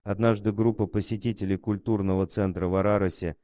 Однажды группа посетителей культурного центра в Араросе,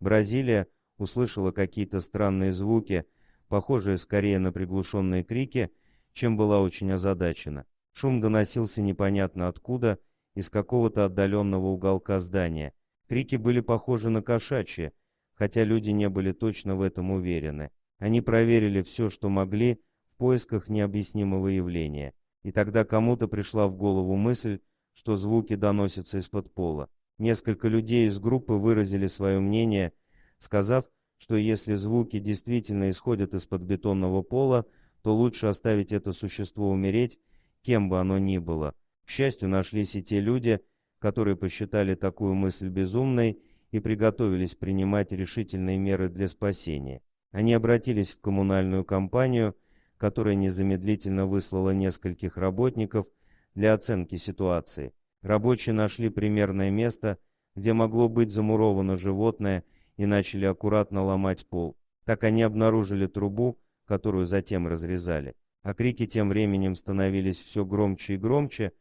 Бразилия, услышала какие-то странные звуки, похожие скорее на приглушенные крики, чем была очень озадачена. Шум доносился непонятно откуда, из какого-то отдаленного уголка здания. Крики были похожи на кошачьи, хотя люди не были точно в этом уверены. Они проверили все, что могли, в поисках необъяснимого явления. И тогда кому-то пришла в голову мысль, что звуки доносятся из-под пола. Несколько людей из группы выразили свое мнение, сказав, что если звуки действительно исходят из-под бетонного пола, то лучше оставить это существо умереть, кем бы оно ни было. К счастью, нашлись и те люди, которые посчитали такую мысль безумной и приготовились принимать решительные меры для спасения. Они обратились в коммунальную компанию, которая незамедлительно выслала нескольких работников для оценки ситуации. Рабочие нашли примерное место, где могло быть замуровано животное, и начали аккуратно ломать пол. Так они обнаружили трубу, которую затем разрезали. А крики тем временем становились все громче и громче,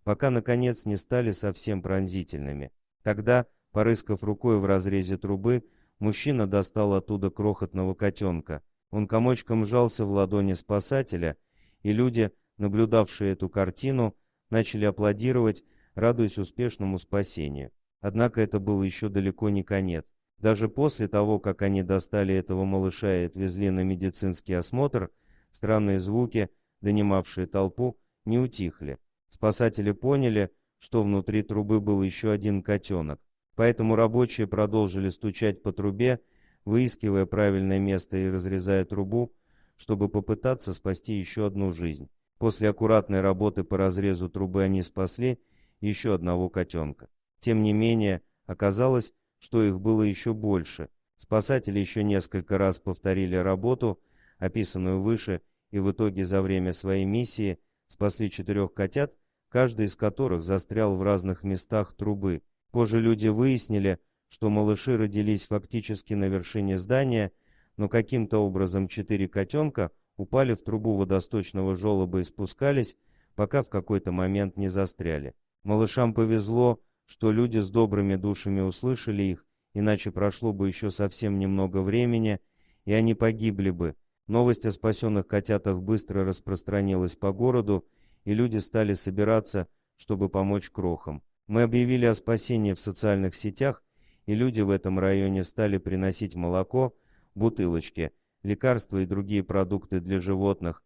пока наконец не стали совсем пронзительными. Тогда, порыскав рукой в разрезе трубы, мужчина достал оттуда крохотного котенка. Он комочком сжался в ладони спасателя, и люди, наблюдавшие эту картину, начали аплодировать, радуясь успешному спасению. Однако это был еще далеко не конец. Даже после того, как они достали этого малыша и отвезли на медицинский осмотр, странные звуки, донимавшие толпу, не утихли. Спасатели поняли, что внутри трубы был еще один котенок. Поэтому рабочие продолжили стучать по трубе, выискивая правильное место и разрезая трубу, чтобы попытаться спасти еще одну жизнь. После аккуратной работы по разрезу трубы они спасли еще одного котенка. Тем не менее, оказалось, что их было еще больше. Спасатели еще несколько раз повторили работу, описанную выше, и в итоге за время своей миссии спасли 4 котят, каждый из которых застрял в разных местах трубы. Позже люди выяснили, что малыши родились фактически на вершине здания, но каким-то образом 4 котенка упали в трубу водосточного желоба и спускались, пока в какой-то момент не застряли. Малышам повезло, что люди с добрыми душами услышали их, иначе прошло бы еще совсем немного времени, и они погибли бы. Новость о спасенных котятах быстро распространилась по городу, и люди стали собираться, чтобы помочь крохам. Мы объявили о спасении в социальных сетях, и люди в этом районе стали приносить молоко, бутылочки, лекарства и другие продукты для животных,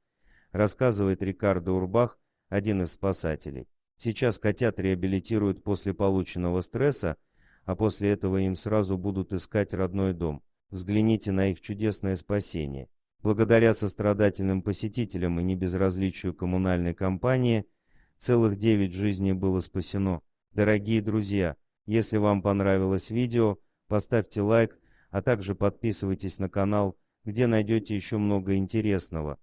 рассказывает Рикардо Урбах, один из спасателей. Сейчас котят реабилитируют после полученного стресса, а после этого им сразу будут искать родной дом. Взгляните на их чудесное спасение. Благодаря сострадательным посетителям и небезразличию коммунальной компании, целых 9 жизней было спасено. Дорогие друзья, если вам понравилось видео, поставьте лайк, а также подписывайтесь на канал, где найдете еще много интересного.